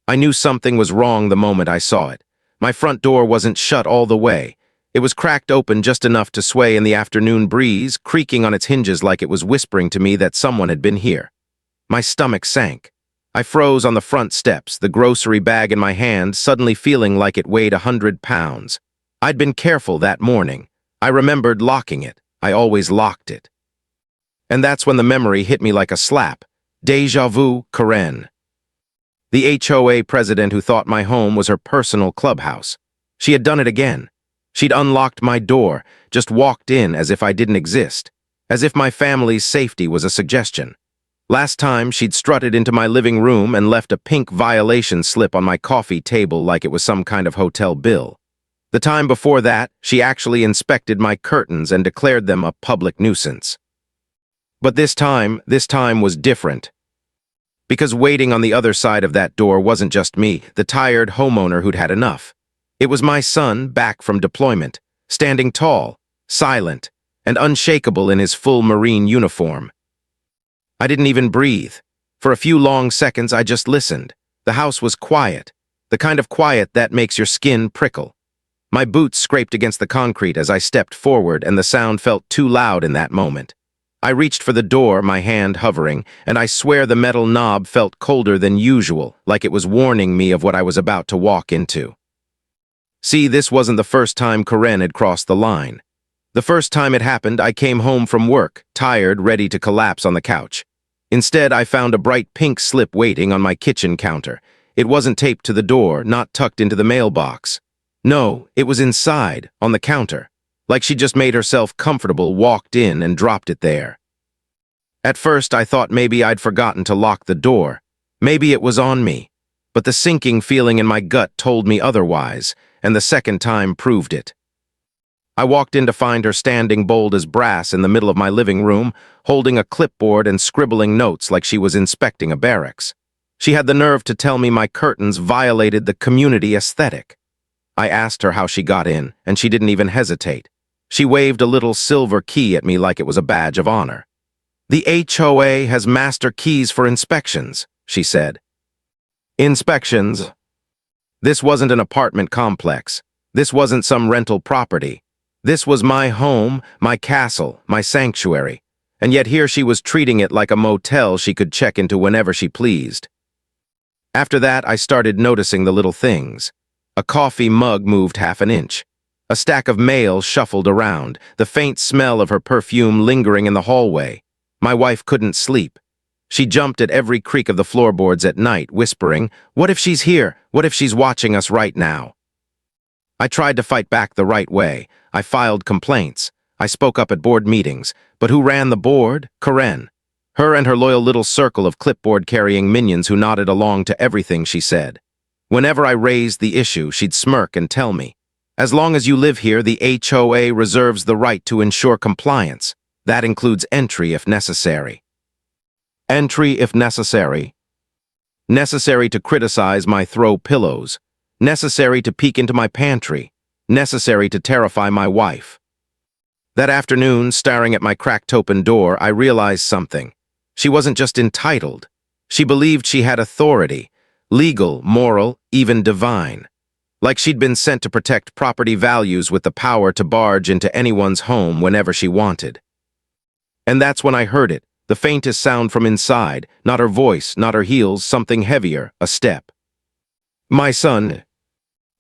I knew something was wrong the moment I saw it. My front door wasn't shut all the way. It was cracked open just enough to sway in the afternoon breeze, creaking on its hinges like it was whispering to me that someone had been here. My stomach sank. I froze on the front steps, the grocery bag in my hand suddenly feeling like it weighed 100 pounds. I'd been careful that morning. I remembered locking it. I always locked it. And that's when the memory hit me like a slap. Déjà vu, Karen. The HOA president who thought my home was her personal clubhouse. She had done it again. She'd unlocked my door, just walked in as if I didn't exist, as if my family's safety was a suggestion. Last time, she'd strutted into my living room and left a pink violation slip on my coffee table like it was some kind of hotel bill. The time before that, she actually inspected my curtains and declared them a public nuisance. But this time was different. Because waiting on the other side of that door wasn't just me, the tired homeowner who'd had enough. It was my son back from deployment, standing tall, silent, and unshakable in his full Marine uniform. I didn't even breathe. For a few long seconds, I just listened. The house was quiet, the kind of quiet that makes your skin prickle. My boots scraped against the concrete as I stepped forward, and the sound felt too loud in that moment. I reached for the door, my hand hovering, and I swear the metal knob felt colder than usual, like it was warning me of what I was about to walk into. See, this wasn't the first time Karen had crossed the line. The first time it happened, I came home from work, tired, ready to collapse on the couch. Instead, I found a bright pink slip waiting on my kitchen counter. It wasn't taped to the door, not tucked into the mailbox. No, it was inside, on the counter. Like she just made herself comfortable, walked in, and dropped it there. At first, I thought maybe I'd forgotten to lock the door. Maybe it was on me. But the sinking feeling in my gut told me otherwise, and the second time proved it. I walked in to find her standing bold as brass in the middle of my living room, holding a clipboard and scribbling notes like she was inspecting a barracks. She had the nerve to tell me my curtains violated the community aesthetic. I asked her how she got in, and she didn't even hesitate. She waved a little silver key at me like it was a badge of honor. "The HOA has master keys for inspections," she said. Inspections? This wasn't an apartment complex. This wasn't some rental property. This was my home, my castle, my sanctuary. And yet here she was treating it like a motel she could check into whenever she pleased. After that, I started noticing the little things. A coffee mug moved half an inch. A stack of mail shuffled around, the faint smell of her perfume lingering in the hallway. My wife couldn't sleep. She jumped at every creak of the floorboards at night, whispering, "What if she's here? What if she's watching us right now?" I tried to fight back the right way. I filed complaints. I spoke up at board meetings. But who ran the board? Karen. Her and her loyal little circle of clipboard-carrying minions who nodded along to everything she said. Whenever I raised the issue, she'd smirk and tell me, "As long as you live here, the HOA reserves the right to ensure compliance. That includes entry if necessary." Entry if necessary. Necessary to criticize my throw pillows. Necessary to peek into my pantry. Necessary to terrify my wife. That afternoon, staring at my cracked-open door, I realized something. She wasn't just entitled. She believed she had authority, legal, moral, even divine. Like she'd been sent to protect property values with the power to barge into anyone's home whenever she wanted. And that's when I heard it, the faintest sound from inside, not her voice, not her heels, something heavier, a step. My son.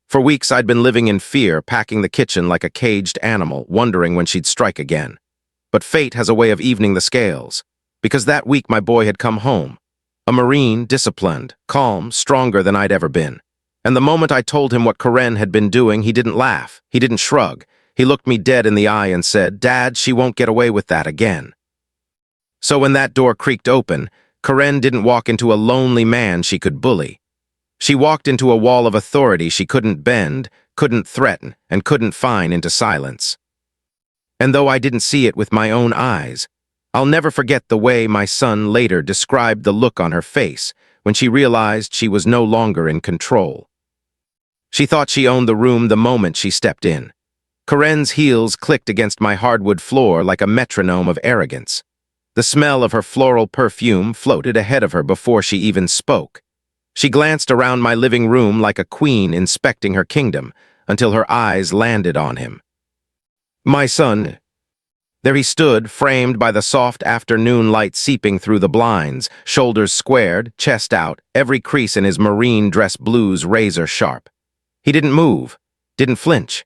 For weeks I'd been living in fear, packing the kitchen like a caged animal, wondering when she'd strike again. But fate has a way of evening the scales, because that week my boy had come home. A Marine, disciplined, calm, stronger than I'd ever been. And the moment I told him what Karen had been doing, he didn't laugh, he didn't shrug. He looked me dead in the eye and said, "Dad, she won't get away with that again." So when that door creaked open, Karen didn't walk into a lonely man she could bully. She walked into a wall of authority she couldn't bend, couldn't threaten, and couldn't fine into silence. And though I didn't see it with my own eyes, I'll never forget the way my son later described the look on her face when she realized she was no longer in control. She thought she owned the room the moment she stepped in. Karen's heels clicked against my hardwood floor like a metronome of arrogance. The smell of her floral perfume floated ahead of her before she even spoke. She glanced around my living room like a queen inspecting her kingdom until her eyes landed on him. My son. There he stood, framed by the soft afternoon light seeping through the blinds, shoulders squared, chest out, every crease in his marine dress blues razor sharp. He didn't move, didn't flinch.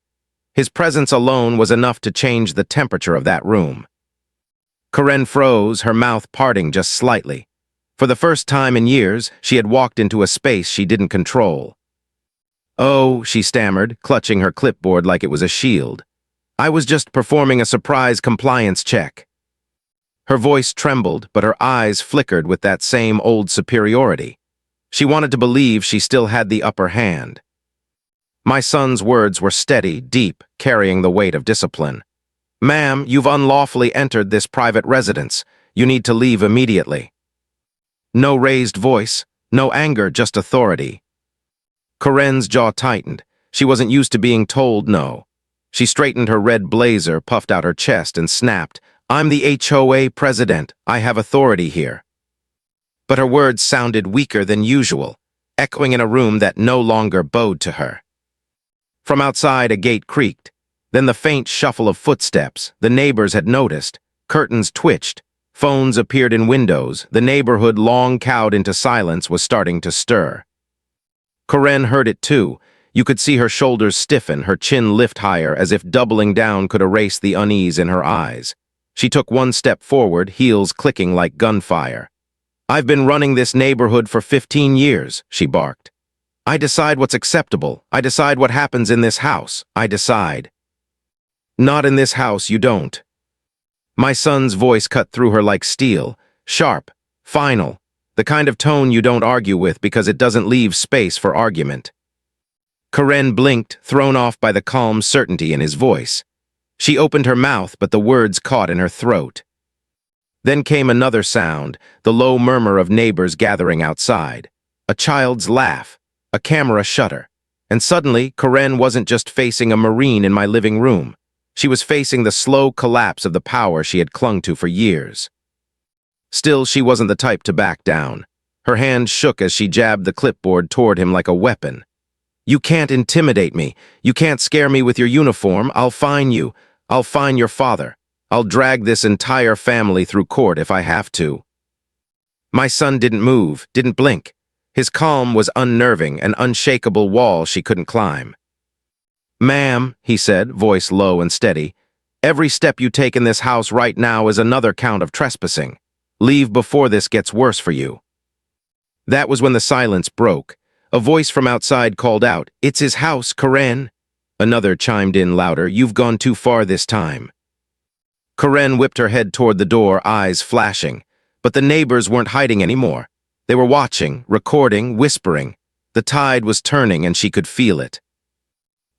His presence alone was enough to change the temperature of that room. Karen froze, her mouth parting just slightly. For the first time in years, she had walked into a space she didn't control. "Oh," she stammered, clutching her clipboard like it was a shield. "I was just performing a surprise compliance check." Her voice trembled, but her eyes flickered with that same old superiority. She wanted to believe she still had the upper hand. My son's words were steady, deep, carrying the weight of discipline. "Ma'am, you've unlawfully entered this private residence. You need to leave immediately." No raised voice, no anger, just authority. Karen's jaw tightened. She wasn't used to being told no. She straightened her red blazer, puffed out her chest, and snapped, "I'm the HOA president. I have authority here." But her words sounded weaker than usual, echoing in a room that no longer bowed to her. From outside, a gate creaked. Then the faint shuffle of footsteps. The neighbors had noticed. Curtains twitched. Phones appeared in windows. The neighborhood, long cowed into silence, was starting to stir. Karen heard it too. You could see her shoulders stiffen, her chin lift higher, as if doubling down could erase the unease in her eyes. She took one step forward, heels clicking like gunfire. "I've been running this neighborhood for 15 years, she barked. "I decide what's acceptable. I decide what happens in this house. I decide." "Not in this house, you don't." My son's voice cut through her like steel, sharp, final, the kind of tone you don't argue with because it doesn't leave space for argument. Karen blinked, thrown off by the calm certainty in his voice. She opened her mouth, but the words caught in her throat. Then came another sound, the low murmur of neighbors gathering outside. A child's laugh, a camera shutter. And suddenly, Karen wasn't just facing a Marine in my living room. She was facing the slow collapse of the power she had clung to for years. Still, she wasn't the type to back down. Her hand shook as she jabbed the clipboard toward him like a weapon. "You can't intimidate me. You can't scare me with your uniform. I'll fine you. I'll fine your father. I'll drag this entire family through court if I have to." My son didn't move, didn't blink. His calm was unnerving, an unshakable wall she couldn't climb. "Ma'am," he said, voice low and steady, "every step you take in this house right now is another count of trespassing. Leave before this gets worse for you." That was when the silence broke. A voice from outside called out, "It's his house, Karen." Another chimed in louder, "You've gone too far this time." Karen whipped her head toward the door, eyes flashing. But the neighbors weren't hiding anymore. They were watching, recording, whispering. The tide was turning and she could feel it.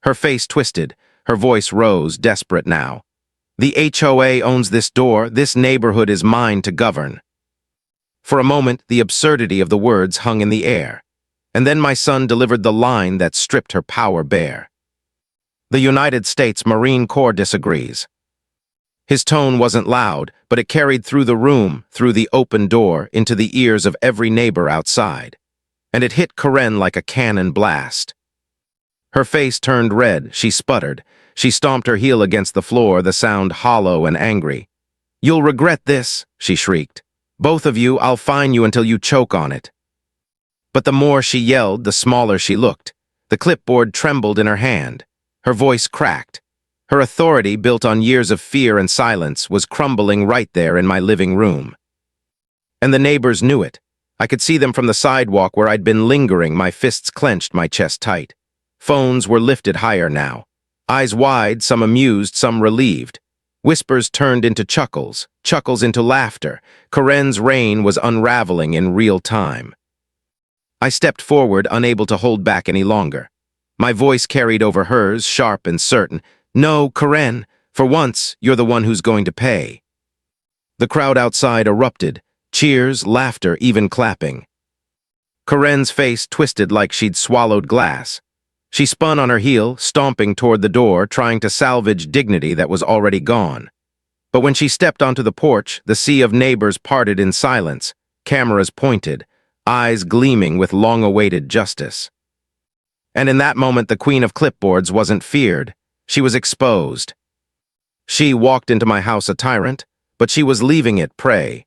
Her face twisted, her voice rose, desperate now. "The HOA owns this door, this neighborhood is mine to govern." For a moment, the absurdity of the words hung in the air. And then my son delivered the line that stripped her power bare. "The United States Marine Corps disagrees." His tone wasn't loud, but it carried through the room, through the open door, into the ears of every neighbor outside. And it hit Karen like a cannon blast. Her face turned red, she sputtered. She stomped her heel against the floor, the sound hollow and angry. "You'll regret this," she shrieked. "Both of you, I'll fine you until you choke on it." But the more she yelled, the smaller she looked. The clipboard trembled in her hand. Her voice cracked. Her authority, built on years of fear and silence, was crumbling right there in my living room. And the neighbors knew it. I could see them from the sidewalk where I'd been lingering, my fists clenched, my chest tight. Phones were lifted higher now. Eyes wide, some amused, some relieved. Whispers turned into chuckles, chuckles into laughter. Karen's reign was unraveling in real time. I stepped forward, unable to hold back any longer. My voice carried over hers, sharp and certain. "No, Karen, for once, you're the one who's going to pay." The crowd outside erupted. Cheers, laughter, even clapping. Karen's face twisted like she'd swallowed glass. She spun on her heel, stomping toward the door, trying to salvage dignity that was already gone. But when she stepped onto the porch, the sea of neighbors parted in silence, cameras pointed, eyes gleaming with long-awaited justice. And in that moment, the queen of clipboards wasn't feared. She was exposed. She walked into my house a tyrant, but she was leaving it prey.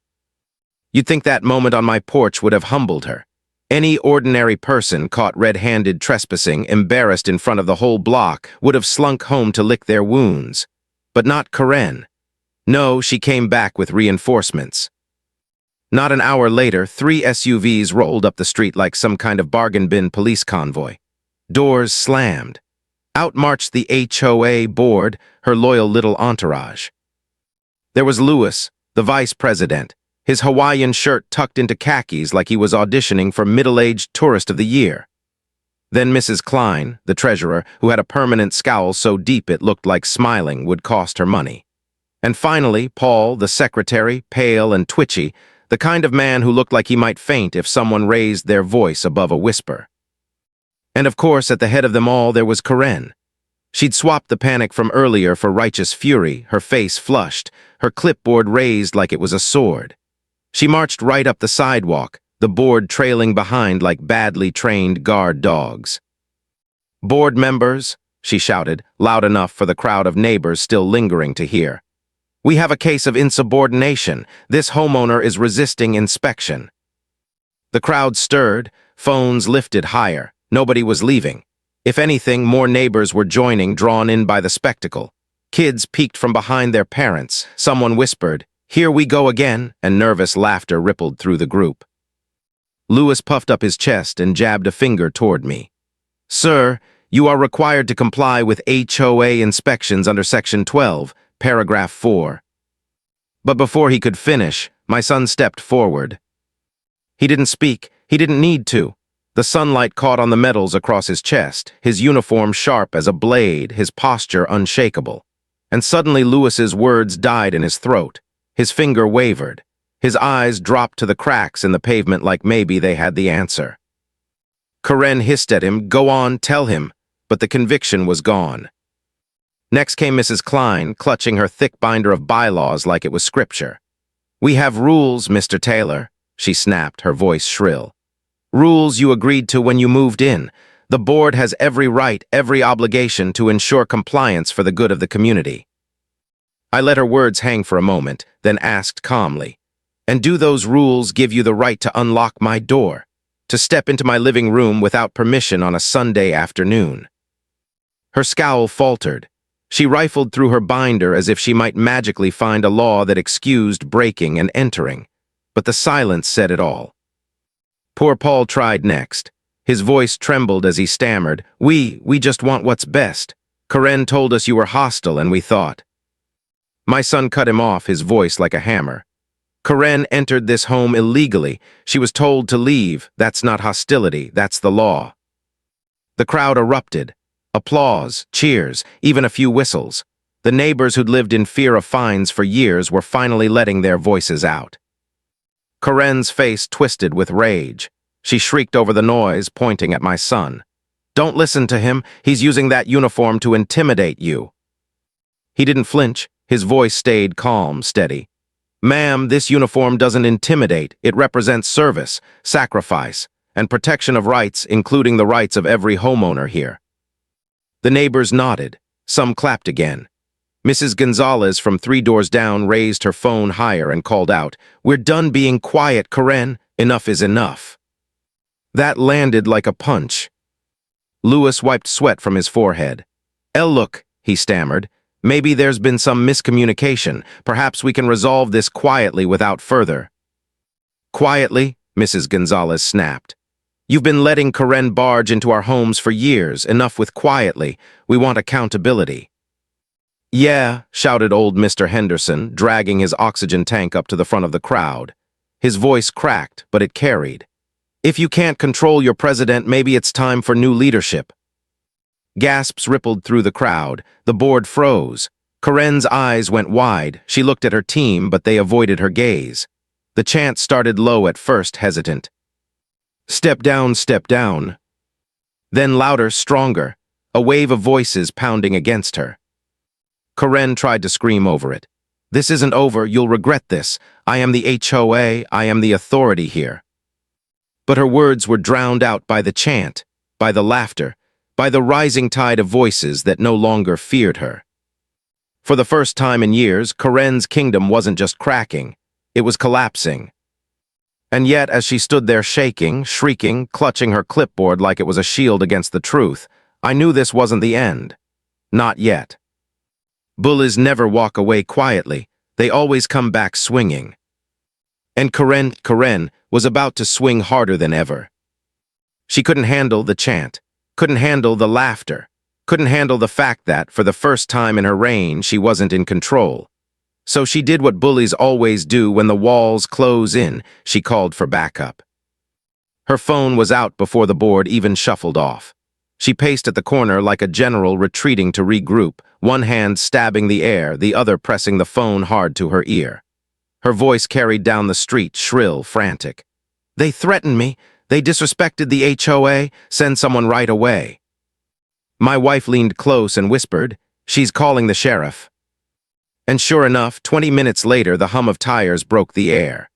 You'd think that moment on my porch would have humbled her. Any ordinary person caught red-handed trespassing, embarrassed in front of the whole block, would have slunk home to lick their wounds. But not Karen. No, she came back with reinforcements. Not an hour later, 3 SUVs rolled up the street like some kind of bargain bin police convoy. Doors slammed. Out marched the HOA board, her loyal little entourage. There was Lewis, the vice president, his Hawaiian shirt tucked into khakis like he was auditioning for middle-aged tourist of the year. Then Mrs. Klein, the treasurer, who had a permanent scowl so deep it looked like smiling would cost her money. And finally, Paul, the secretary, pale and twitchy, the kind of man who looked like he might faint if someone raised their voice above a whisper. And of course, at the head of them all, there was Karen. She'd swapped the panic from earlier for righteous fury, her face flushed, her clipboard raised like it was a sword. She marched right up the sidewalk, the board trailing behind like badly trained guard dogs. "Board members," she shouted, loud enough for the crowd of neighbors still lingering to hear. "We have a case of insubordination. This homeowner is resisting inspection." The crowd stirred, phones lifted higher. Nobody was leaving. If anything, more neighbors were joining, drawn in by the spectacle. Kids peeked from behind their parents. Someone whispered, "Here we go again," and nervous laughter rippled through the group. Lewis puffed up his chest and jabbed a finger toward me. "Sir, you are required to comply with HOA inspections under Section 12, Paragraph 4. But before he could finish, my son stepped forward. He didn't speak. He didn't need to. The sunlight caught on the metals across his chest, his uniform sharp as a blade, his posture unshakable. And suddenly Lewis's words died in his throat. His finger wavered. His eyes dropped to the cracks in the pavement like maybe they had the answer. Karen hissed at him, "Go on, tell him," but the conviction was gone. Next came Mrs. Klein, clutching her thick binder of bylaws like it was scripture. "We have rules, Mr. Taylor," she snapped, her voice shrill. "Rules you agreed to when you moved in. The board has every right, every obligation to ensure compliance for the good of the community." I let her words hang for a moment, then asked calmly, "And do those rules give you the right to unlock my door, to step into my living room without permission on a Sunday afternoon?" Her scowl faltered. She rifled through her binder as if she might magically find a law that excused breaking and entering, but the silence said it all. Poor Paul tried next. His voice trembled as he stammered, We just want what's best. Karen told us you were hostile and we thought." My son cut him off, his voice like a hammer. "Karen entered this home illegally. She was told to leave. That's not hostility, that's the law." The crowd erupted. Applause, cheers, even a few whistles. The neighbors who'd lived in fear of fines for years were finally letting their voices out. Karen's face twisted with rage. She shrieked over the noise, pointing at my son. "Don't listen to him. He's using that uniform to intimidate you." He didn't flinch. His voice stayed calm, steady. "Ma'am, this uniform doesn't intimidate. It represents service, sacrifice, and protection of rights, including the rights of every homeowner here." The neighbors nodded. Some clapped again. Mrs. Gonzalez from 3 doors down raised her phone higher and called out, "We're done being quiet, Karen. Enough is enough." That landed like a punch. Lewis wiped sweat from his forehead. "Look," he stammered. "Maybe there's been some miscommunication. Perhaps we can resolve this quietly without further." "Quietly?" Mrs. Gonzalez snapped. "You've been letting Karen barge into our homes for years. Enough with quietly. We want accountability." "Yeah," shouted old Mr. Henderson, dragging his oxygen tank up to the front of the crowd. His voice cracked, but it carried. "If you can't control your president, maybe it's time for new leadership." Gasps rippled through the crowd. The board froze. Karen's eyes went wide. She looked at her team, but they avoided her gaze. The chant started low at first, hesitant. "Step down, step down." Then louder, stronger, a wave of voices pounding against her. Karen tried to scream over it. "This isn't over, you'll regret this. I am the HOA, I am the authority here." But her words were drowned out by the chant, by the laughter, by the rising tide of voices that no longer feared her. For the first time in years, Karen's kingdom wasn't just cracking, it was collapsing. And yet, as she stood there shaking, shrieking, clutching her clipboard like it was a shield against the truth, I knew this wasn't the end. Not yet. Bullies never walk away quietly, they always come back swinging. And Karen was about to swing harder than ever. She couldn't handle the chant, couldn't handle the laughter, couldn't handle the fact that, for the first time in her reign, she wasn't in control. So she did what bullies always do when the walls close in, she called for backup. Her phone was out before the board even shuffled off. She paced at the corner like a general retreating to regroup, one hand stabbing the air, the other pressing the phone hard to her ear. Her voice carried down the street, shrill, frantic. "They threatened me. They disrespected the HOA. Send someone right away." My wife leaned close and whispered, "She's calling the sheriff." And sure enough, 20 minutes later, the hum of tires broke the air.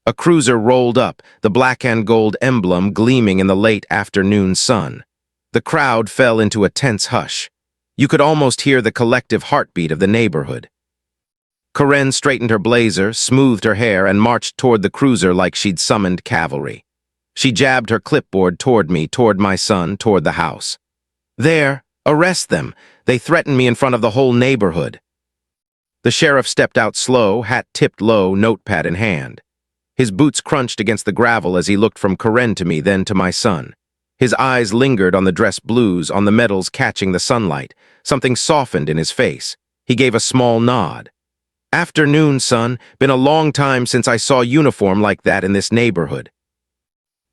A cruiser rolled up, the black and gold emblem gleaming in the late afternoon sun. The crowd fell into a tense hush. You could almost hear the collective heartbeat of the neighborhood. Karen straightened her blazer, smoothed her hair, and marched toward the cruiser like she'd summoned cavalry. She jabbed her clipboard toward me, toward my son, toward the house. "There, arrest them. They threatened me in front of the whole neighborhood." The sheriff stepped out slow, hat tipped low, notepad in hand. His boots crunched against the gravel as he looked from Karen to me, then to my son. His eyes lingered on the dress blues, on the metals catching the sunlight. Something softened in his face. He gave a small nod. "Afternoon, son. Been a long time since I saw uniform like that in this neighborhood."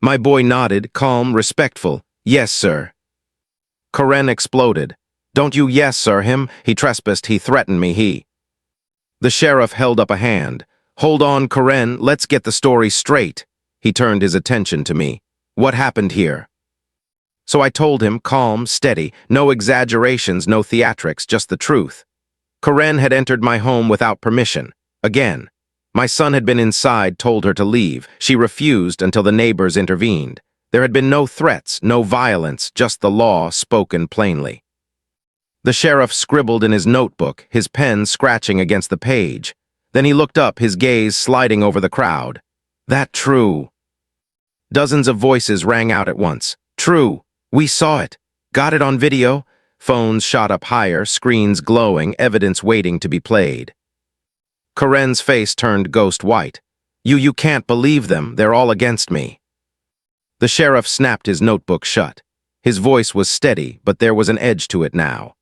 My boy nodded, calm, respectful. "Yes, sir." Karen exploded. "Don't you yes, sir, him? He trespassed, he threatened me, he..." The sheriff held up a hand. "Hold on, Karen, let's get the story straight." He turned his attention to me. "What happened here?" So I told him, calm, steady, no exaggerations, no theatrics, just the truth. Karen had entered my home without permission. Again. My son had been inside, told her to leave. She refused until the neighbors intervened. There had been no threats, no violence, just the law spoken plainly. The sheriff scribbled in his notebook, his pen scratching against the page. Then he looked up, his gaze sliding over the crowd. "That true." Dozens of voices rang out at once. "True. We saw it. Got it on video." Phones shot up higher, screens glowing, evidence waiting to be played. Karen's face turned ghost white. You can't believe them. They're all against me." The sheriff snapped his notebook shut. His voice was steady, but there was an edge to it now.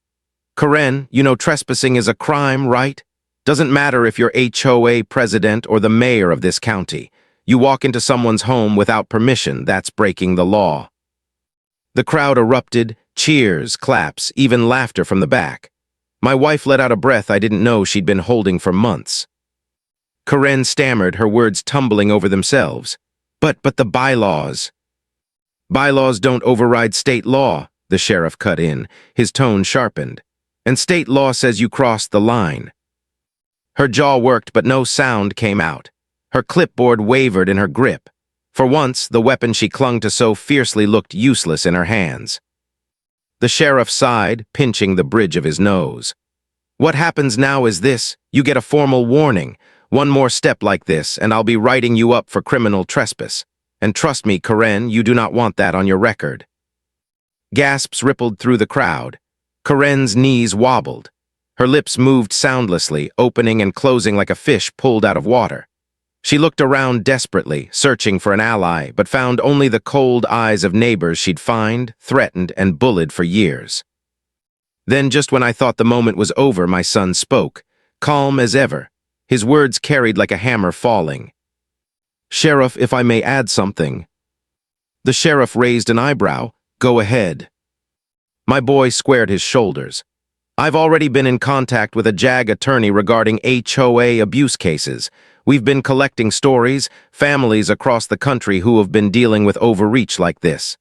"Karen, you know trespassing is a crime, right? Doesn't matter if you're HOA president or the mayor of this county. You walk into someone's home without permission, that's breaking the law." The crowd erupted, cheers, claps, even laughter from the back. My wife let out a breath I didn't know she'd been holding for months. Karen stammered, her words tumbling over themselves. But the bylaws." "Bylaws don't override state law," the sheriff cut in, his tone sharpened. "And state law says you crossed the line." Her jaw worked, but no sound came out. Her clipboard wavered in her grip. For once, the weapon she clung to so fiercely looked useless in her hands. The sheriff sighed, pinching the bridge of his nose. "What happens now is this: you get a formal warning. One more step like this, and I'll be writing you up for criminal trespass. And trust me, Karen, you do not want that on your record." Gasps rippled through the crowd. Karen's knees wobbled. Her lips moved soundlessly, opening and closing like a fish pulled out of water. She looked around desperately, searching for an ally, but found only the cold eyes of neighbors she'd fined, threatened, and bullied for years. Then, just when I thought the moment was over, my son spoke, calm as ever. His words carried like a hammer falling. "Sheriff, if I may add something." The sheriff raised an eyebrow. "Go ahead." My boy squared his shoulders. "I've already been in contact with a JAG attorney regarding HOA abuse cases. We've been collecting stories, families across the country who have been dealing with overreach like this.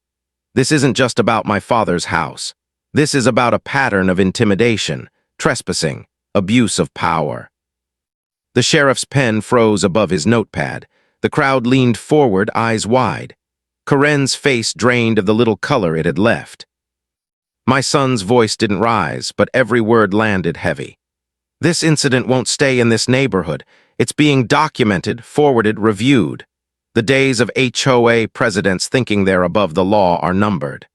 This isn't just about my father's house. This is about a pattern of intimidation, trespassing, abuse of power." The sheriff's pen froze above his notepad. The crowd leaned forward, eyes wide. Karen's face drained of the little color it had left. My son's voice didn't rise, but every word landed heavy. This incident won't stay in this neighborhood. It's being documented, forwarded, reviewed. The days of HOA presidents thinking they're above the law are numbered.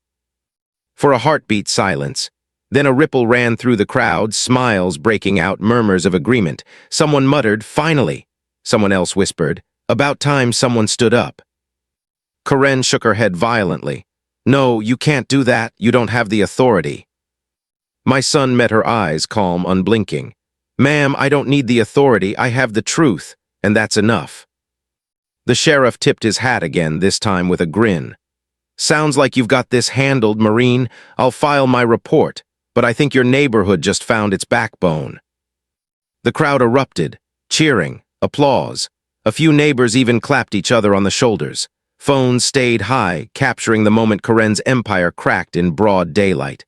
For a heartbeat silence. Then a ripple ran through the crowd, smiles breaking out, murmurs of agreement. Someone muttered, "Finally." Someone else whispered, "About time someone stood up." Karen shook her head violently. "No, you can't do that. You don't have the authority." My son met her eyes, calm, unblinking. "Ma'am, I don't need the authority. I have the truth, and that's enough." The sheriff tipped his hat again, this time with a grin. "Sounds like you've got this handled, Marine. I'll file my report, but I think your neighborhood just found its backbone." The crowd erupted, cheering, applause. A few neighbors even clapped each other on the shoulders. Phones stayed high, capturing the moment Karen's empire cracked in broad daylight.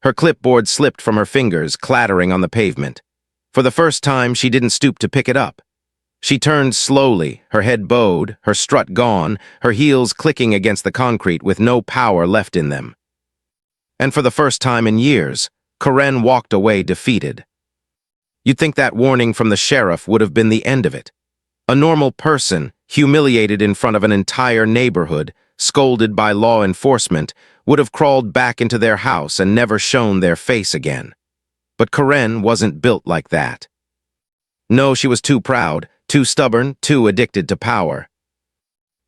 Her clipboard slipped from her fingers, clattering on the pavement. For the first time, she didn't stoop to pick it up. She turned slowly, her head bowed, her strut gone, her heels clicking against the concrete with no power left in them. And for the first time in years, Karen walked away defeated. You'd think that warning from the sheriff would have been the end of it. A normal person, humiliated in front of an entire neighborhood, scolded by law enforcement, would have crawled back into their house and never shown their face again. But Karen wasn't built like that. No, she was too proud, too stubborn, too addicted to power.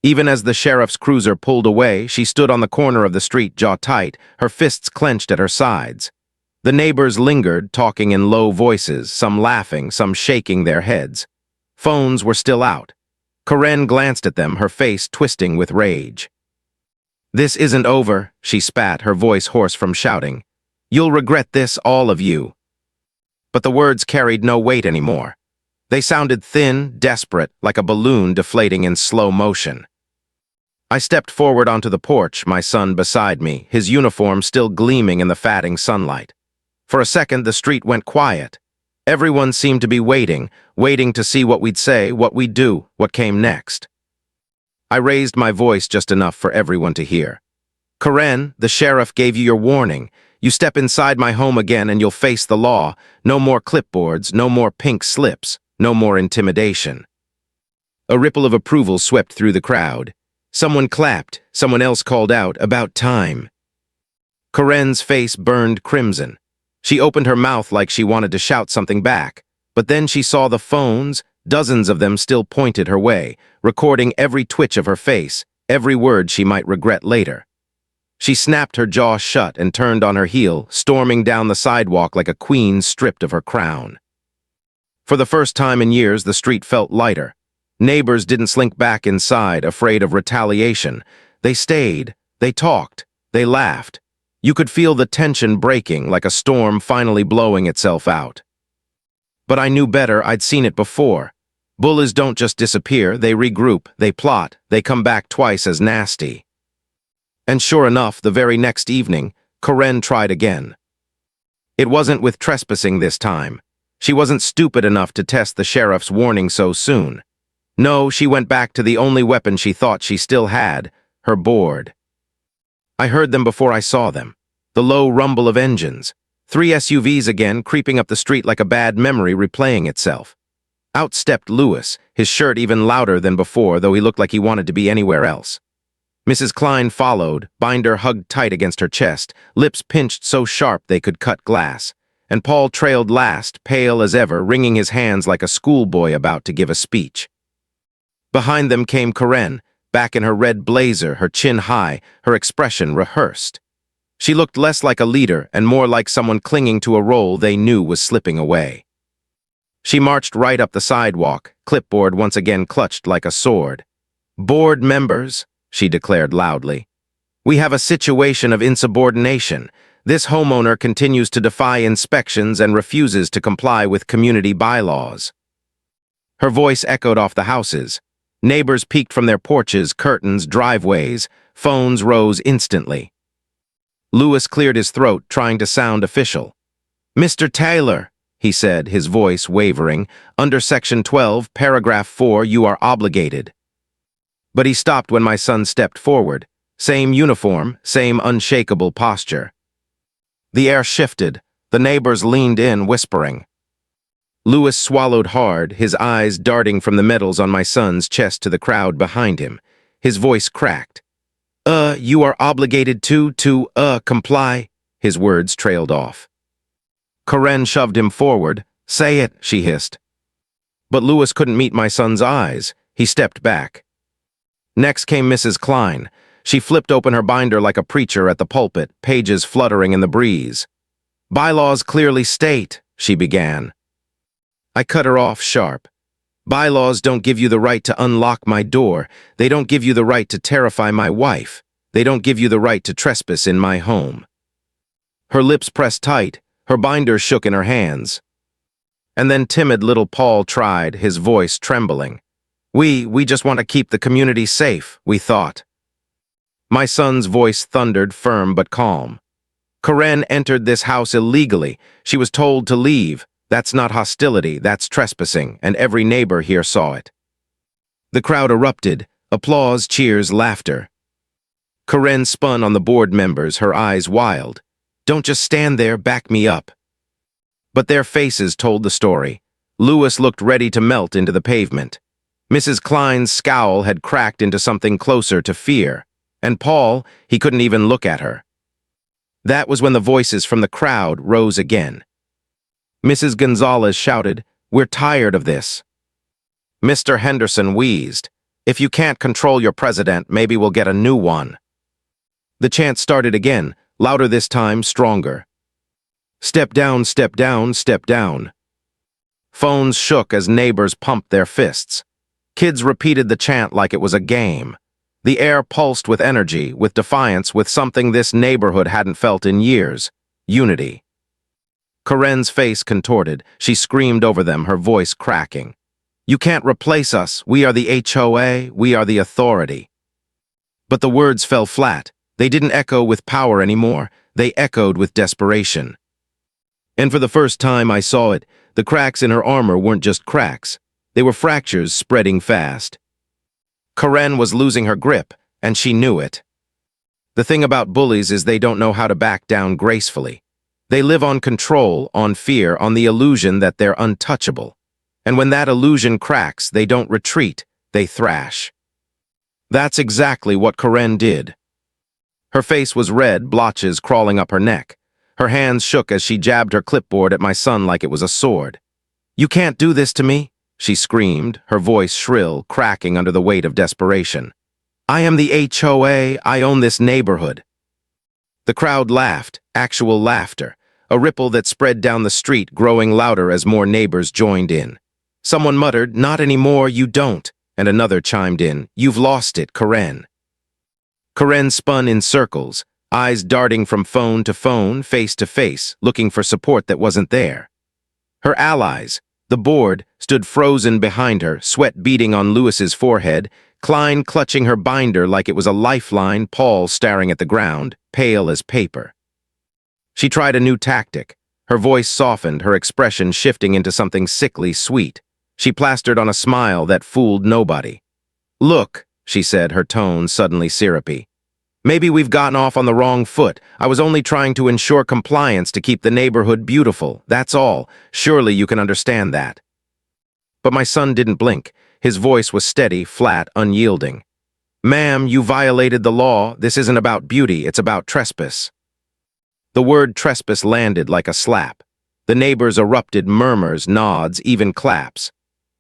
Even as the sheriff's cruiser pulled away, she stood on the corner of the street, jaw tight, her fists clenched at her sides. The neighbors lingered, talking in low voices, some laughing, some shaking their heads. Phones were still out. Karen glanced at them, her face twisting with rage. "This isn't over," she spat, her voice hoarse from shouting. "You'll regret this, all of you." But the words carried no weight anymore. They sounded thin, desperate, like a balloon deflating in slow motion. I stepped forward onto the porch, my son beside me, his uniform still gleaming in the fading sunlight. For a second, the street went quiet. Everyone seemed to be waiting to see what we'd say, what we'd do, what came next. I raised my voice just enough for everyone to hear. "Karen, the sheriff gave you your warning. You step inside my home again and you'll face the law. No more clipboards, no more pink slips, no more intimidation." A ripple of approval swept through the crowd. Someone clapped, someone else called out, "About time." Karen's face burned crimson. She opened her mouth like she wanted to shout something back, but then she saw the phones, dozens of them still pointed her way, recording every twitch of her face, every word she might regret later. She snapped her jaw shut and turned on her heel, storming down the sidewalk like a queen stripped of her crown. For the first time in years, the street felt lighter. Neighbors didn't slink back inside, afraid of retaliation. They stayed, they talked, they laughed. You could feel the tension breaking, like a storm finally blowing itself out. But I knew better. I'd seen it before. Bullies don't just disappear, they regroup, they plot, they come back twice as nasty. And sure enough, the very next evening, Karen tried again. It wasn't with trespassing this time. She wasn't stupid enough to test the sheriff's warning so soon. No, she went back to the only weapon she thought she still had, her board. I heard them before I saw them. The low rumble of engines. 3 SUVs again, creeping up the street like a bad memory replaying itself. Out stepped Lewis, his shirt even louder than before, though he looked like he wanted to be anywhere else. Mrs. Klein followed, binder hugged tight against her chest, lips pinched so sharp they could cut glass. And Paul trailed last, pale as ever, wringing his hands like a schoolboy about to give a speech. Behind them came Karen, back in her red blazer, her chin high, her expression rehearsed. She looked less like a leader and more like someone clinging to a role they knew was slipping away. She marched right up the sidewalk, clipboard once again clutched like a sword. "Board members," she declared loudly, "we have a situation of insubordination. This homeowner continues to defy inspections and refuses to comply with community bylaws." Her voice echoed off the houses. Neighbors peeked from their porches, curtains, driveways. Phones rose instantly. Lewis cleared his throat, trying to sound official. "Mr. Taylor," he said, his voice wavering, "under Section 12, Paragraph 4, you are obligated." But he stopped when my son stepped forward. Same uniform, same unshakable posture. The air shifted. The neighbors leaned in, whispering. Louis swallowed hard, his eyes darting from the medals on my son's chest to the crowd behind him. His voice cracked. You are obligated to comply." His words trailed off. Karen shoved him forward. "Say it," she hissed. But Louis couldn't meet my son's eyes. He stepped back. Next came Mrs. Klein. She flipped open her binder like a preacher at the pulpit, pages fluttering in the breeze. "Bylaws clearly state," she began. I cut her off sharp. "Bylaws don't give you the right to unlock my door. They don't give you the right to terrify my wife. They don't give you the right to trespass in my home." Her lips pressed tight, her binder shook in her hands. And then timid little Paul tried, his voice trembling. We just want to keep the community safe, we thought." My son's voice thundered, firm but calm. "Karen entered this house illegally. She was told to leave. That's not hostility, that's trespassing, and every neighbor here saw it." The crowd erupted, applause, cheers, laughter. Karen spun on the board members, her eyes wild. "Don't just stand there, back me up." But their faces told the story. Louis looked ready to melt into the pavement. Mrs. Klein's scowl had cracked into something closer to fear. And Paul, he couldn't even look at her. That was when the voices from the crowd rose again. Mrs. Gonzalez shouted, "We're tired of this." Mr. Henderson wheezed, "If you can't control your president, maybe we'll get a new one." The chant started again, louder this time, stronger. "Step down, step down, step down." Phones shook as neighbors pumped their fists. Kids repeated the chant like it was a game. The air pulsed with energy, with defiance, with something this neighborhood hadn't felt in years: unity. Karen's face contorted. She screamed over them, her voice cracking. "You can't replace us. We are the HOA. We are the authority." But the words fell flat. They didn't echo with power anymore. They echoed with desperation. And for the first time I saw it, the cracks in her armor weren't just cracks. They were fractures spreading fast. Karen was losing her grip, and she knew it. The thing about bullies is they don't know how to back down gracefully. They live on control, on fear, on the illusion that they're untouchable. And when that illusion cracks, they don't retreat, they thrash. That's exactly what Karen did. Her face was red, blotches crawling up her neck. Her hands shook as she jabbed her clipboard at my son like it was a sword. "You can't do this to me," she screamed, her voice shrill, cracking under the weight of desperation. "I am the HOA, I own this neighborhood." The crowd laughed, actual laughter, a ripple that spread down the street, growing louder as more neighbors joined in. Someone muttered, "Not anymore, you don't," and another chimed in, "You've lost it, Karen." Karen spun in circles, eyes darting from phone to phone, face to face, looking for support that wasn't there. Her allies, the board, stood frozen behind her, sweat beading on Louis's forehead, Klein clutching her binder like it was a lifeline, Paul staring at the ground, pale as paper. She tried a new tactic. Her voice softened, her expression shifting into something sickly sweet. She plastered on a smile that fooled nobody. "Look," she said, her tone suddenly syrupy. "Maybe we've gotten off on the wrong foot. I was only trying to ensure compliance to keep the neighborhood beautiful. That's all. Surely you can understand that." But my son didn't blink. His voice was steady, flat, unyielding. "Ma'am, you violated the law. This isn't about beauty, it's about trespass." The word trespass landed like a slap. The neighbors erupted, murmurs, nods, even claps.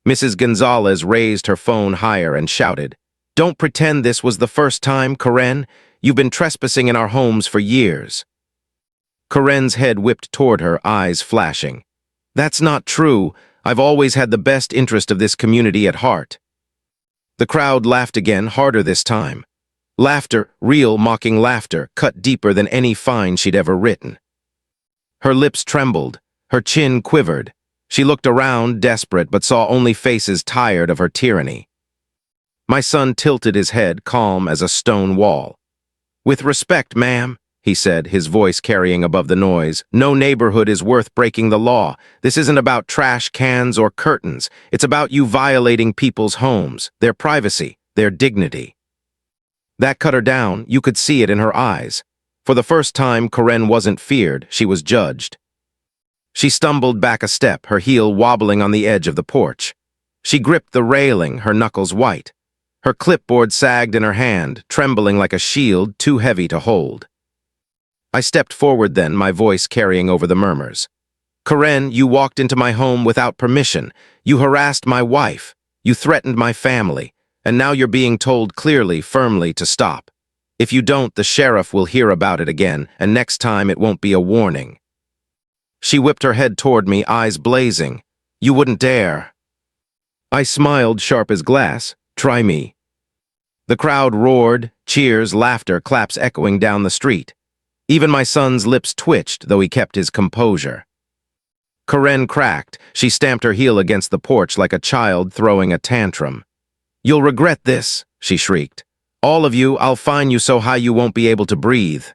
Mrs. Gonzalez raised her phone higher and shouted, "Don't pretend this was the first time, Karen. You've been trespassing in our homes for years." Karen's head whipped toward her, eyes flashing. "That's not true. I've always had the best interest of this community at heart." The crowd laughed again, harder this time. Laughter, real mocking laughter, cut deeper than any fine she'd ever written. Her lips trembled, her chin quivered. She looked around, desperate, but saw only faces tired of her tyranny. My son tilted his head, calm as a stone wall. "With respect, ma'am," he said, his voice carrying above the noise, "no neighborhood is worth breaking the law. This isn't about trash cans or curtains. It's about you violating people's homes, their privacy, their dignity. That cut her down, you could see it in her eyes. For the first time, Karen wasn't feared, she was judged. She stumbled back a step, her heel wobbling on the edge of the porch. She gripped the railing, her knuckles white. Her clipboard sagged in her hand, trembling like a shield too heavy to hold. I stepped forward then, my voice carrying over the murmurs. Karen, you walked into my home without permission. You harassed my wife. You threatened my family. And now you're being told clearly, firmly to stop. If you don't, the sheriff will hear about it again, and next time it won't be a warning. She whipped her head toward me, eyes blazing. You wouldn't dare. I smiled, sharp as glass. Try me. The crowd roared, cheers, laughter, claps echoing down the street. Even my son's lips twitched, though he kept his composure. Karen cracked. She stamped her heel against the porch like a child throwing a tantrum. You'll regret this, she shrieked. All of you, I'll fine you so high you won't be able to breathe.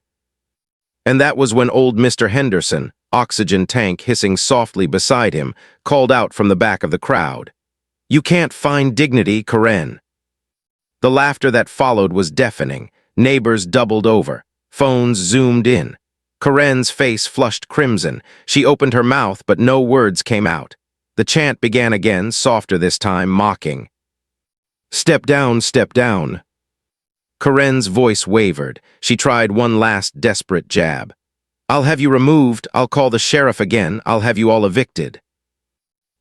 And that was when old Mr. Henderson, oxygen tank hissing softly beside him, called out from the back of the crowd. You can't find dignity, Karen. The laughter that followed was deafening. Neighbors doubled over. Phones zoomed in. Karen's face flushed crimson. She opened her mouth, but no words came out. The chant began again, softer this time, mocking. Step down, step down. Karen's voice wavered. She tried one last desperate jab. I'll have you removed. I'll call the sheriff again. I'll have you all evicted.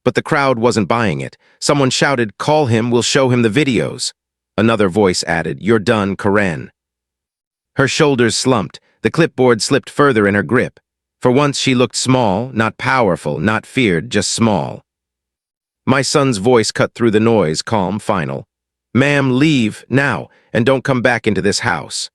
But the crowd wasn't buying it. Someone shouted, call him, we'll show him the videos. Another voice added, you're done, Karen. Her shoulders slumped. The clipboard slipped further in her grip. For once she looked small, not powerful, not feared, just small. My son's voice cut through the noise, calm, final. Ma'am, leave, now, and don't come back into this house.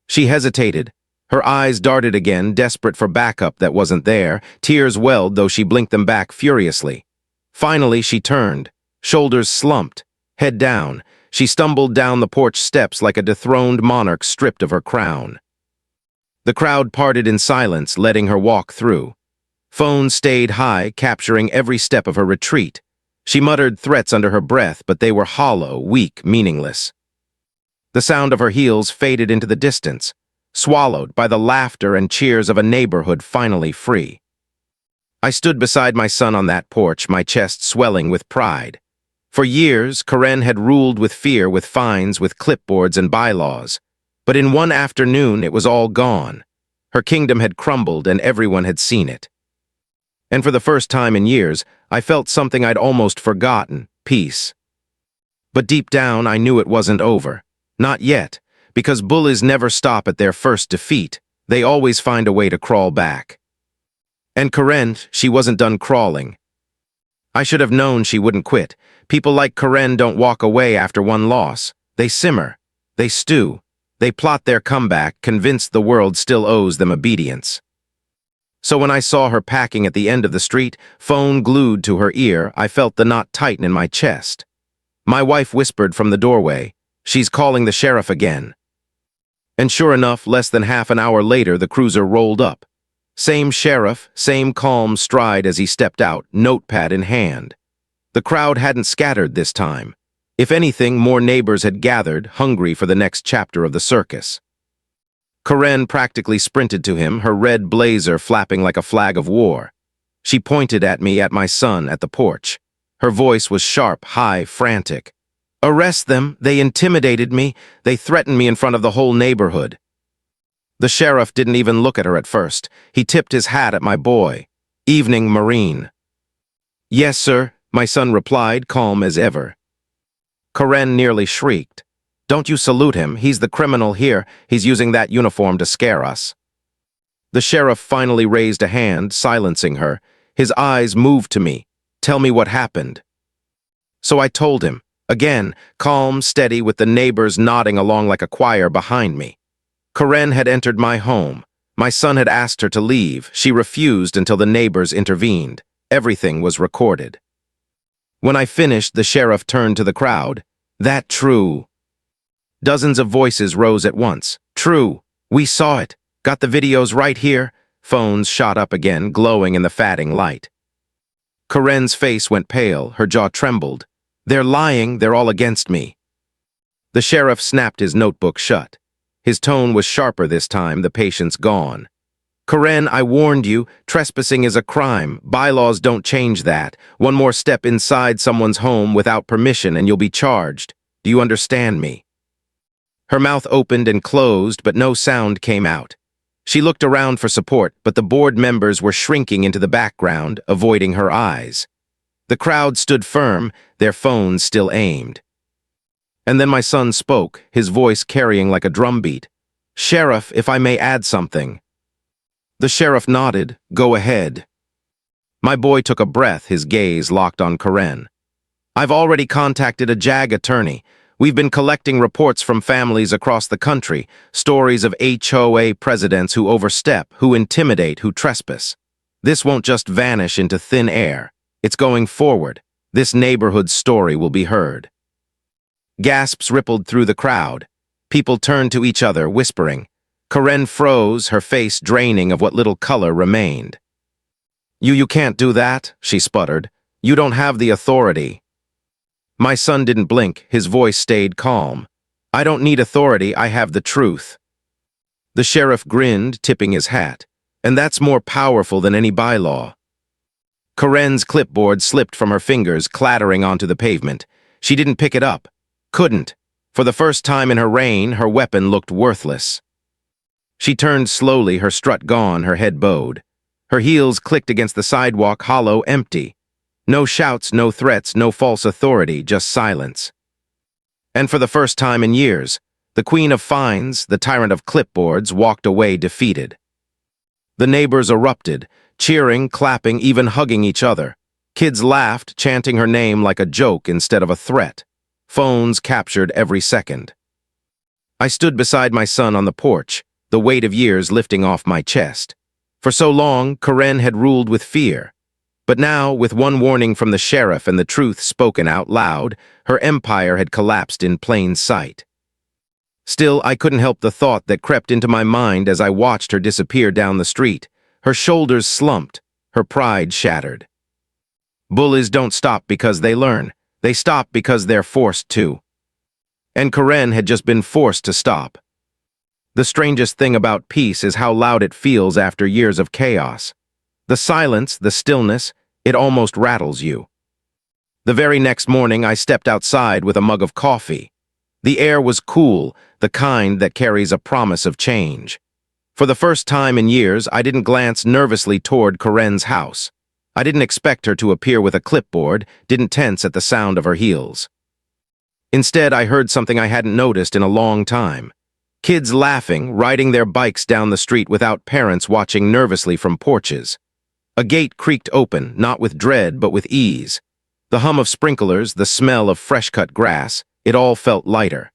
She hesitated. Her eyes darted again, desperate for backup that wasn't there. Tears welled, though she blinked them back furiously. Finally, she turned. Shoulders slumped. Head down. She stumbled down the porch steps like a dethroned monarch stripped of her crown. The crowd parted in silence, letting her walk through. Phones stayed high, capturing every step of her retreat. She muttered threats under her breath, but they were hollow, weak, meaningless. The sound of her heels faded into the distance, swallowed by the laughter and cheers of a neighborhood finally free. I stood beside my son on that porch, my chest swelling with pride. For years, Karen had ruled with fear, with fines, with clipboards and bylaws. But in one afternoon, it was all gone. Her kingdom had crumbled, and everyone had seen it. And for the first time in years, I felt something I'd almost forgotten, peace. But deep down, I knew it wasn't over. Not yet, because bullies never stop at their first defeat. They always find a way to crawl back. And Karen, she wasn't done crawling. I should have known she wouldn't quit. People like Karen don't walk away after one loss. They simmer. They stew. They plot their comeback, convinced the world still owes them obedience. So when I saw her packing at the end of the street, phone glued to her ear, I felt the knot tighten in my chest. My wife whispered from the doorway, she's calling the sheriff again. And sure enough, less than half an hour later, the cruiser rolled up. Same sheriff, same calm stride as he stepped out, notepad in hand. The crowd hadn't scattered this time. If anything, more neighbors had gathered, hungry for the next chapter of the circus. Karen practically sprinted to him, her red blazer flapping like a flag of war. She pointed at me, at my son, at the porch. Her voice was sharp, high, frantic. Arrest them! They intimidated me. They threatened me in front of the whole neighborhood. The sheriff didn't even look at her at first. He tipped his hat at my boy. Evening, Marine. Yes, sir, my son replied, calm as ever. Karen nearly shrieked. Don't you salute him. He's the criminal here. He's using that uniform to scare us. The sheriff finally raised a hand, silencing her. His eyes moved to me. Tell me what happened. So I told him, again, calm, steady, with the neighbors nodding along like a choir behind me. Karen had entered my home. My son had asked her to leave. She refused until the neighbors intervened. Everything was recorded. When I finished, the sheriff turned to the crowd. That true. Dozens of voices rose at once. True. We saw it. Got the videos right here. Phones shot up again, glowing in the fading light. Karen's face went pale. Her jaw trembled. They're lying. They're all against me. The sheriff snapped his notebook shut. His tone was sharper this time, the patience gone. Karen, I warned you, trespassing is a crime. Bylaws don't change that. One more step inside someone's home without permission and you'll be charged. Do you understand me? Her mouth opened and closed, but no sound came out. She looked around for support, but the board members were shrinking into the background, avoiding her eyes. The crowd stood firm, their phones still aimed. And then my son spoke, his voice carrying like a drumbeat. Sheriff, if I may add something. The sheriff nodded. Go ahead. My boy took a breath, his gaze locked on Karen. I've already contacted a JAG attorney. We've been collecting reports from families across the country, stories of HOA presidents who overstep, who intimidate, who trespass. This won't just vanish into thin air. It's going forward. This neighborhood's story will be heard. Gasps rippled through the crowd. People turned to each other, whispering. Karen froze, her face draining of what little color remained. You can't do that, she sputtered. You don't have the authority. My son didn't blink, his voice stayed calm. I don't need authority, I have the truth. The sheriff grinned, tipping his hat. And that's more powerful than any bylaw. Karen's clipboard slipped from her fingers, clattering onto the pavement. She didn't pick it up. Couldn't. For the first time in her reign, her weapon looked worthless. She turned slowly, her strut gone, her head bowed. Her heels clicked against the sidewalk, hollow, empty. No shouts, no threats, no false authority, just silence. And for the first time in years, the queen of fines, the tyrant of clipboards, walked away defeated. The neighbors erupted, cheering, clapping, even hugging each other. Kids laughed, chanting her name like a joke instead of a threat. Phones captured every second. I stood beside my son on the porch, the weight of years lifting off my chest. For so long, Karen had ruled with fear. But now, with one warning from the sheriff and the truth spoken out loud, her empire had collapsed in plain sight. Still, I couldn't help the thought that crept into my mind as I watched her disappear down the street. Her shoulders slumped, her pride shattered. Bullies don't stop because they learn. They stop because they're forced to. And Karen had just been forced to stop. The strangest thing about peace is how loud it feels after years of chaos. The silence, the stillness, it almost rattles you. The very next morning, I stepped outside with a mug of coffee. The air was cool, the kind that carries a promise of change. For the first time in years, I didn't glance nervously toward Karen's house. I didn't expect her to appear with a clipboard, didn't tense at the sound of her heels. Instead, I heard something I hadn't noticed in a long time. Kids laughing, riding their bikes down the street without parents watching nervously from porches. A gate creaked open, not with dread, but with ease. The hum of sprinklers, the smell of fresh-cut grass, it all felt lighter.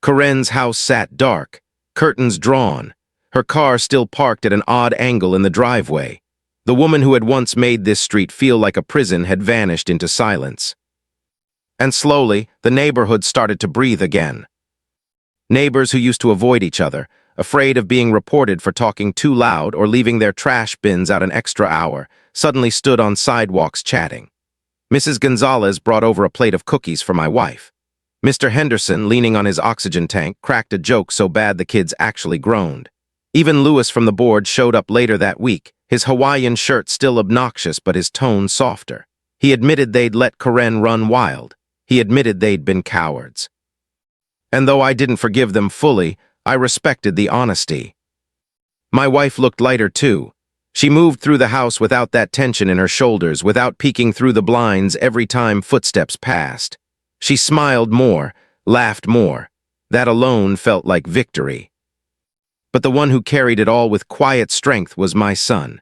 Karen's house sat dark, curtains drawn, her car still parked at an odd angle in the driveway. The woman who had once made this street feel like a prison had vanished into silence. And slowly, the neighborhood started to breathe again. Neighbors who used to avoid each other, afraid of being reported for talking too loud or leaving their trash bins out an extra hour, suddenly stood on sidewalks chatting. Mrs. Gonzalez brought over a plate of cookies for my wife. Mr. Henderson, leaning on his oxygen tank, cracked a joke so bad the kids actually groaned. Even Lewis from the board showed up later that week, his Hawaiian shirt still obnoxious but his tone softer. He admitted they'd let Karen run wild. He admitted they'd been cowards. And though I didn't forgive them fully, I respected the honesty. My wife looked lighter too. She moved through the house without that tension in her shoulders, without peeking through the blinds every time footsteps passed. She smiled more, laughed more. That alone felt like victory. But the one who carried it all with quiet strength was my son.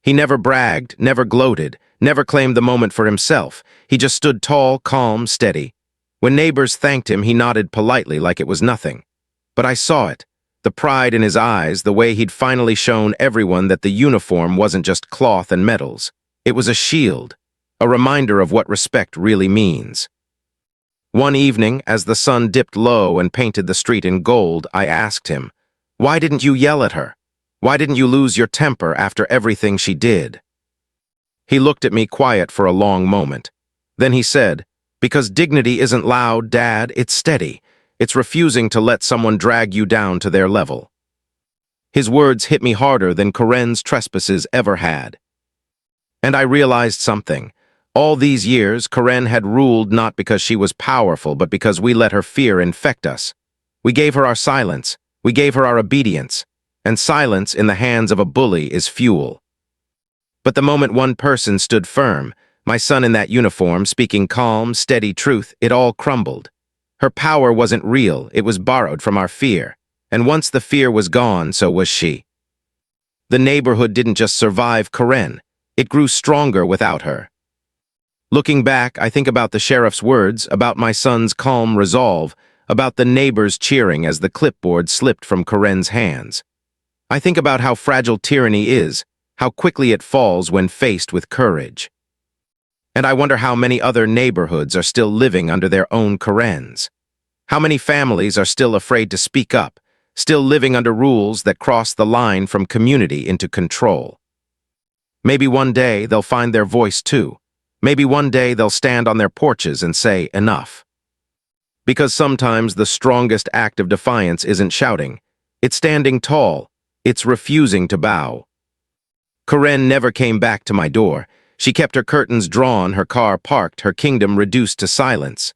He never bragged, never gloated, never claimed the moment for himself. He just stood tall, calm, steady. When neighbors thanked him, he nodded politely like it was nothing. But I saw it, the pride in his eyes, the way he'd finally shown everyone that the uniform wasn't just cloth and medals. It was a shield, a reminder of what respect really means. One evening, as the sun dipped low and painted the street in gold, I asked him, "Why didn't you yell at her? Why didn't you lose your temper after everything she did?" He looked at me quiet for a long moment. Then he said, Because dignity isn't loud, Dad, it's steady. It's refusing to let someone drag you down to their level. His words hit me harder than Karen's trespasses ever had. And I realized something. All these years, Karen had ruled not because she was powerful, but because we let her fear infect us. We gave her our silence. We gave her our obedience. And silence in the hands of a bully is fuel. But the moment one person stood firm, my son in that uniform, speaking calm, steady truth, it all crumbled. Her power wasn't real, it was borrowed from our fear. And once the fear was gone, so was she. The neighborhood didn't just survive Karen, it grew stronger without her. Looking back, I think about the sheriff's words, about my son's calm resolve, about the neighbors cheering as the clipboard slipped from Karen's hands. I think about how fragile tyranny is, how quickly it falls when faced with courage. And I wonder how many other neighborhoods are still living under their own Karens. How many families are still afraid to speak up, still living under rules that cross the line from community into control. Maybe one day they'll find their voice too. Maybe one day they'll stand on their porches and say, enough. Because sometimes the strongest act of defiance isn't shouting. It's standing tall. It's refusing to bow. Karen never came back to my door. She kept her curtains drawn, her car parked, her kingdom reduced to silence.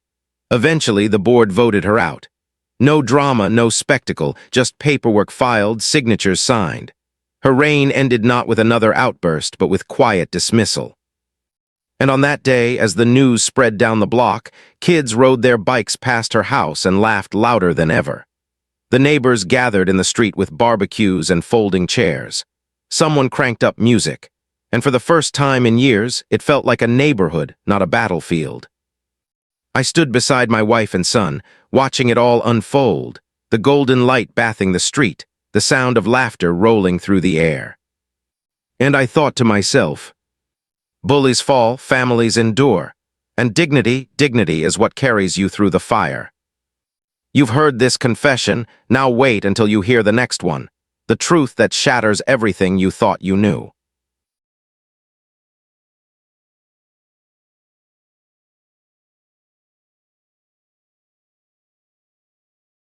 Eventually, the board voted her out. No drama, no spectacle, just paperwork filed, signatures signed. Her reign ended not with another outburst, but with quiet dismissal. And on that day, as the news spread down the block, kids rode their bikes past her house and laughed louder than ever. The neighbors gathered in the street with barbecues and folding chairs. Someone cranked up music, and for the first time in years, it felt like a neighborhood, not a battlefield. I stood beside my wife and son, watching it all unfold, the golden light bathing the street, the sound of laughter rolling through the air. And I thought to myself, bullies fall, families endure, and dignity is what carries you through the fire. You've heard this confession, now wait until you hear the next one, the truth that shatters everything you thought you knew.